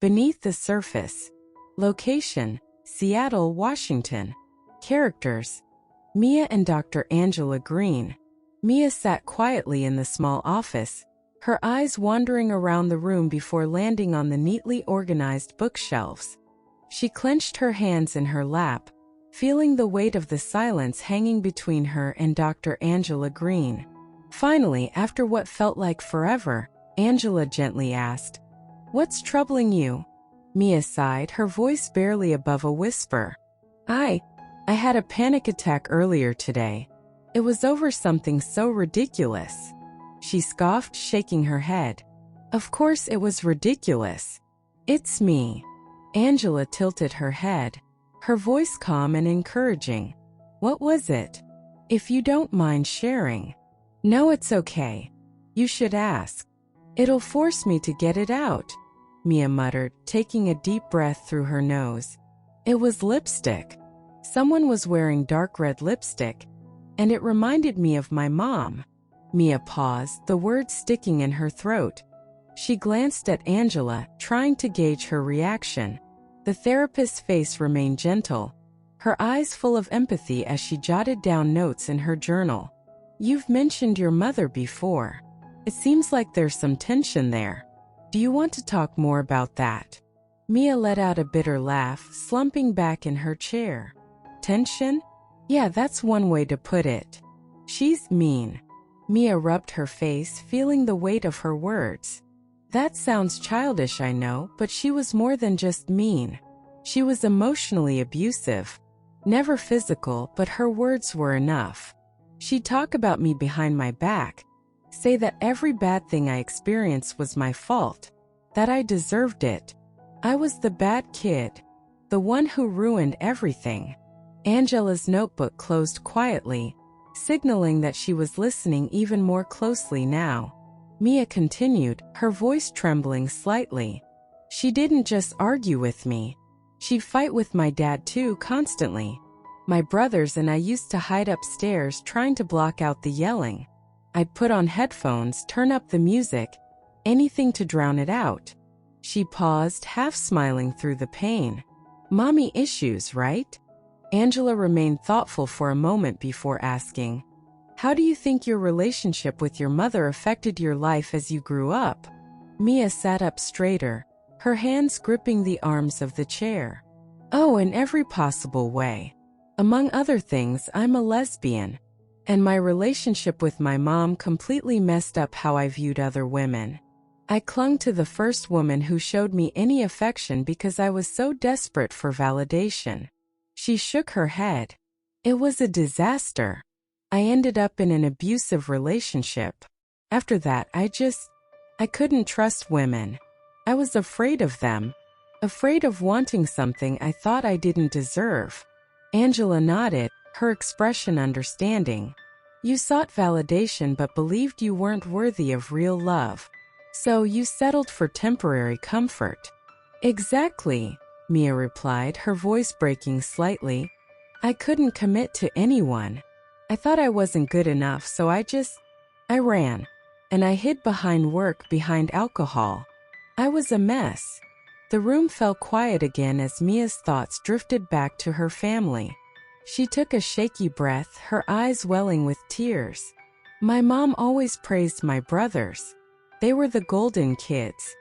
Beneath the surface. Location: Seattle, Washington. Characters: Mia and Dr. Angela Green. Mia sat quietly in the small office, her eyes wandering around the room before landing on the neatly organized bookshelves. She clenched her hands in her lap, feeling the weight of the silence hanging between her and Dr. Angela Green. Finally, after what felt like forever, Angela gently asked, "What's troubling you?" Mia sighed, her voice barely above a whisper. I had a panic attack earlier today. It was over something so ridiculous." She scoffed, shaking her head. "Of course it was ridiculous. It's me." Angela tilted her head, her voice calm and encouraging. "What was it? If you don't mind sharing." "No, it's okay. You should ask. It'll force me to get it out," Mia muttered, taking a deep breath through her nose. It was lipstick. Someone was wearing dark red lipstick, and it reminded me of my mom. Mia paused, the words sticking in her throat. She glanced at Angela, trying to gauge her reaction. The therapist's face remained gentle, her eyes full of empathy as she jotted down notes in her journal. "You've mentioned your mother before. It seems like there's some tension there. Do you want to talk more about that?" Mia let out a bitter laugh, slumping back in her chair. "Tension? Yeah, that's one way to put it. She's mean." Mia rubbed her face, feeling the weight of her words. "That sounds childish, I know, but she was more than just mean. She was emotionally abusive. Never physical, but her words were enough. She'd talk about me behind my back, say that every bad thing I experienced was my fault, that I deserved it. I was the bad kid, the one who ruined everything." Angela's notebook closed quietly, signaling that she was listening even more closely now. Mia continued, her voice trembling slightly. "She didn't just argue with me. She'd fight with my dad too, constantly. My brothers and I used to hide upstairs trying to block out the yelling. I'd put on headphones, turn up the music, anything to drown it out." She paused, half smiling through the pain. "Mommy issues, right?" Angela remained thoughtful for a moment before asking, "How do you think your relationship with your mother affected your life as you grew up?" Mia sat up straighter, her hands gripping the arms of the chair. "Oh, in every possible way. Among other things, I'm a lesbian, and my relationship with my mom completely messed up how I viewed other women. I clung to the first woman who showed me any affection because I was so desperate for validation." She shook her head. "It was a disaster. I ended up in an abusive relationship. After that, I couldn't trust women. I was afraid of them, afraid of wanting something I thought I didn't deserve." Angela nodded, her expression understanding. "You sought validation but believed you weren't worthy of real love. So you settled for temporary comfort." "Exactly," Mia replied, her voice breaking slightly. "I couldn't commit to anyone. I thought I wasn't good enough, so I ran. And I hid behind work, behind alcohol. I was a mess." The room fell quiet again as Mia's thoughts drifted back to her family. She took a shaky breath, her eyes welling with tears. "My mom always praised my brothers. They were the golden kids.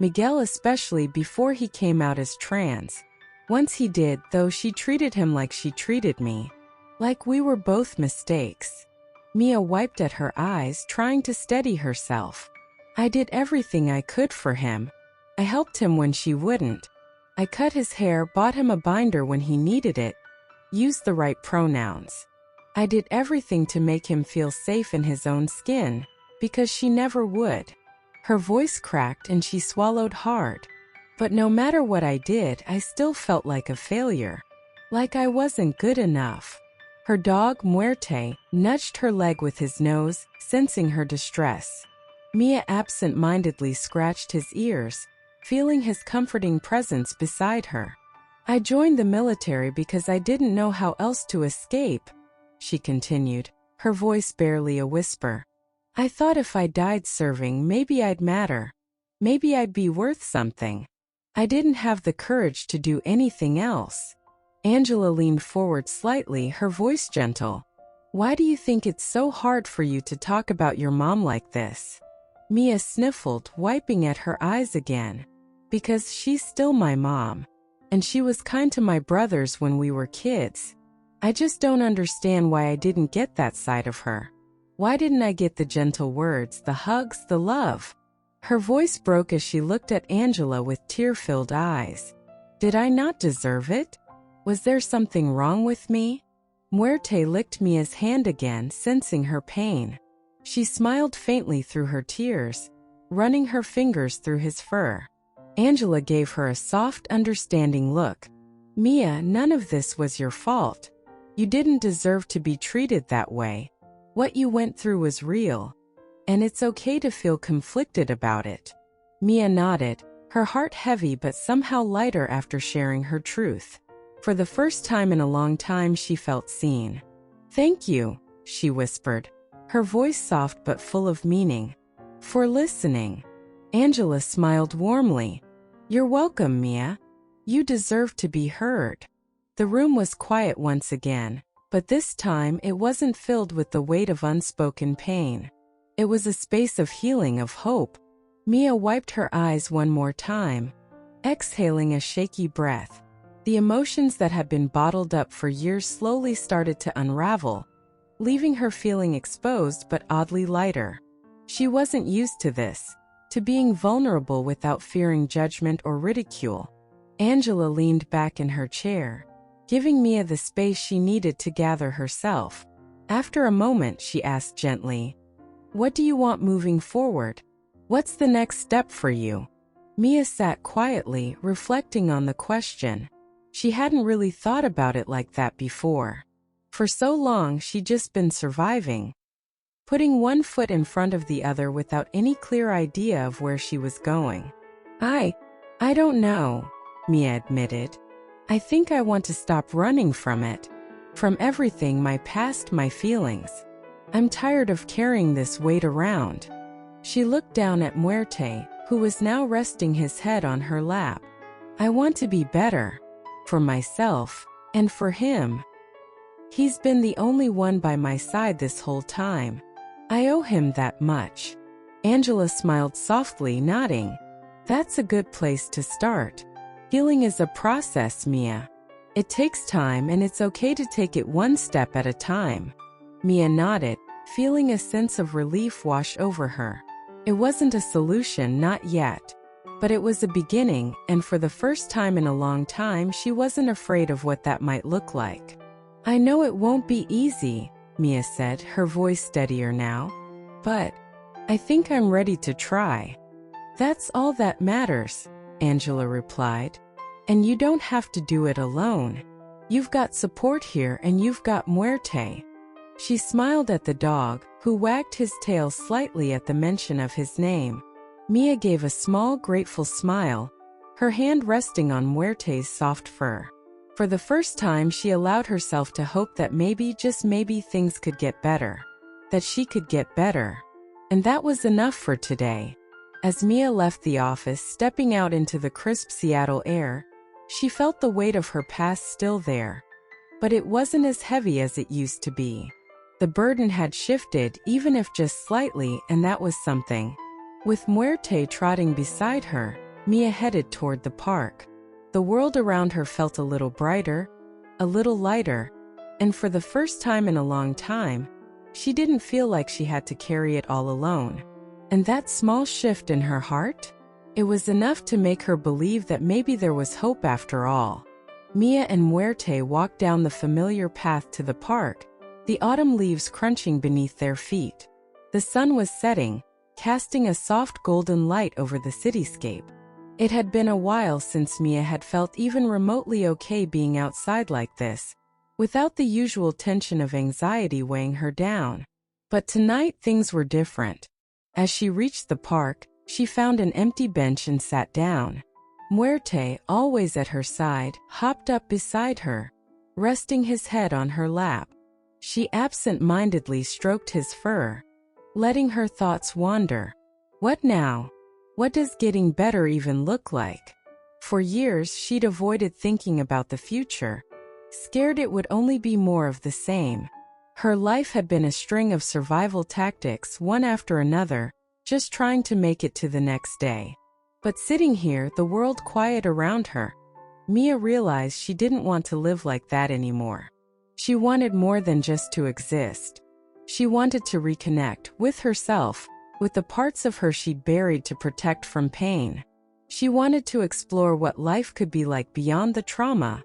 Miguel especially before he came out as trans. Once he did, though, she treated him like she treated me. Like we were both mistakes." Mia wiped at her eyes, trying to steady herself. "I did everything I could for him. I helped him when she wouldn't. I cut his hair, bought him a binder when he needed it, used the right pronouns. I did everything to make him feel safe in his own skin, because she never would." Her voice cracked and she swallowed hard. "But no matter what I did, I still felt like a failure. Like I wasn't good enough." Her dog, Muerte, nudged her leg with his nose, sensing her distress. Mia absent-mindedly scratched his ears, feeling his comforting presence beside her. "I joined the military because I didn't know how else to escape," she continued, her voice barely a whisper. "I thought if I died serving, maybe I'd matter. Maybe I'd be worth something. I didn't have the courage to do anything else. Angela leaned forward slightly, her voice gentle. Why do you think it's so hard for you to talk about your mom like this? Mia sniffled, wiping at her eyes again. Because she's still my mom. And she was kind to my brothers when we were kids. I just don't understand why I didn't get that side of her. Why didn't I get the gentle words, the hugs, the love? Her voice broke as she looked at Angela with tear-filled eyes. Did I not deserve it? Was there something wrong with me? Muerte licked Mia's hand again, sensing her pain. She smiled faintly through her tears, running her fingers through his fur. Angela gave her a soft, understanding look. Mia, none of this was your fault. You didn't deserve to be treated that way. What you went through was real. And it's okay to feel conflicted about it. Mia nodded, her heart heavy but somehow lighter after sharing her truth. For the first time in a long time she felt seen. Thank you, she whispered, her voice soft but full of meaning. For listening. Angela smiled warmly. You're welcome, Mia. You deserve to be heard. The room was quiet once again, but this time it wasn't filled with the weight of unspoken pain. It was a space of healing, of hope. Mia wiped her eyes one more time, exhaling a shaky breath. The emotions that had been bottled up for years slowly started to unravel, leaving her feeling exposed but oddly lighter. She wasn't used to this, to being vulnerable without fearing judgment or ridicule. Angela leaned back in her chair, giving Mia the space she needed to gather herself. After a moment, she asked gently, "What do you want moving forward? What's the next step for you?" Mia sat quietly, reflecting on the question. She hadn't really thought about it like that before. For so long, she'd just been surviving, putting one foot in front of the other without any clear idea of where she was going. I don't know, Mia admitted. I think I want to stop running from it. From everything, my past, my feelings. I'm tired of carrying this weight around. She looked down at Muerte, who was now resting his head on her lap. I want to be better. For myself, and for him. He's been the only one by my side this whole time. I owe him that much. Angela smiled softly, nodding. That's a good place to start. Healing is a process, Mia. It takes time, and it's okay to take it one step at a time. Mia nodded, feeling a sense of relief wash over her. It wasn't a solution, not yet. But it was a beginning, and for the first time in a long time, she wasn't afraid of what that might look like. I know it won't be easy, Mia said, her voice steadier now. But I think I'm ready to try. That's all that matters, Angela replied. And you don't have to do it alone. You've got support here, and you've got Muerte. She smiled at the dog, who wagged his tail slightly at the mention of his name. Mia gave a small, grateful smile, her hand resting on Muerte's soft fur. For the first time, she allowed herself to hope that maybe, just maybe, things could get better. That she could get better. And that was enough for today. As Mia left the office, stepping out into the crisp Seattle air, she felt the weight of her past still there. But it wasn't as heavy as it used to be. The burden had shifted, even if just slightly, and that was something. With Muerte trotting beside her, Mia headed toward the park. The world around her felt a little brighter, a little lighter, and for the first time in a long time, she didn't feel like she had to carry it all alone. And that small shift in her heart? It was enough to make her believe that maybe there was hope after all. Mia and Muerte walked down the familiar path to the park, the autumn leaves crunching beneath their feet. The sun was setting, casting a soft golden light over the cityscape. It had been a while since Mia had felt even remotely okay being outside like this, without the usual tension of anxiety weighing her down. But tonight things were different. As she reached the park, she found an empty bench and sat down. Muerte, always at her side, hopped up beside her, resting his head on her lap. She absent-mindedly stroked his fur, letting her thoughts wander. What now? What does getting better even look like? For years, she'd avoided thinking about the future, scared it would only be more of the same. Her life had been a string of survival tactics, one after another, just trying to make it to the next day. But sitting here, the world quiet around her, Mia realized she didn't want to live like that anymore. She wanted more than just to exist. She wanted to reconnect with herself, with the parts of her she'd buried to protect from pain. She wanted to explore what life could be like beyond the trauma,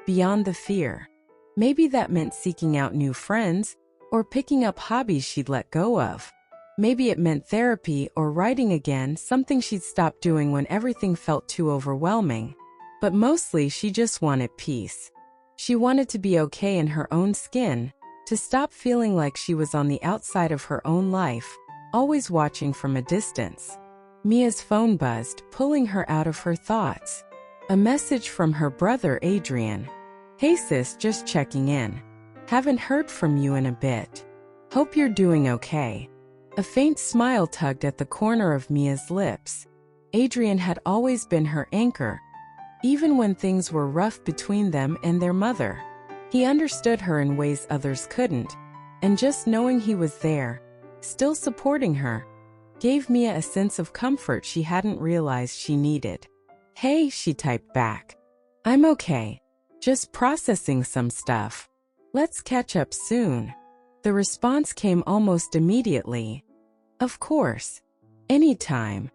beyond the fear. Maybe that meant seeking out new friends, or picking up hobbies she'd let go of. Maybe it meant therapy or writing again, something she'd stopped doing when everything felt too overwhelming. But mostly she just wanted peace. She wanted to be okay in her own skin, to stop feeling like she was on the outside of her own life, always watching from a distance. Mia's phone buzzed, pulling her out of her thoughts. A message from her brother Adrian. "Hey sis, just checking in. Haven't heard from you in a bit. Hope you're doing okay." A faint smile tugged at the corner of Mia's lips. Adrian had always been her anchor, even when things were rough between them and their mother. He understood her in ways others couldn't, and just knowing he was there, still supporting her, gave Mia a sense of comfort she hadn't realized she needed. "Hey," she typed back. "I'm okay. Just processing some stuff. Let's catch up soon." The response came almost immediately. "Of course. Anytime."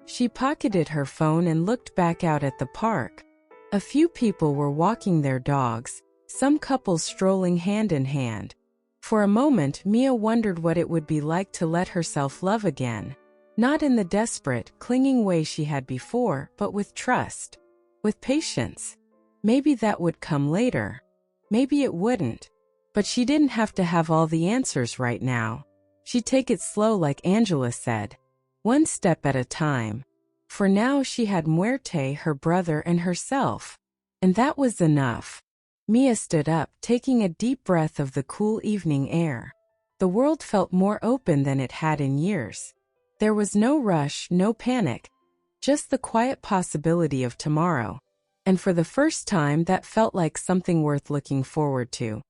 She pocketed her phone and looked back out at the park. A few people were walking their dogs, some couples strolling hand in hand. For a moment, Mia wondered what it would be like to let herself love again. Not in the desperate, clinging way she had before, but with trust. With patience. Maybe that would come later. Maybe it wouldn't. But she didn't have to have all the answers right now. She'd take it slow, like Angela said. One step at a time. For now she had Muerte, her brother, and herself. And that was enough. Mia stood up, taking a deep breath of the cool evening air. The world felt more open than it had in years. There was no rush, no panic. Just the quiet possibility of tomorrow. And for the first time, that felt like something worth looking forward to.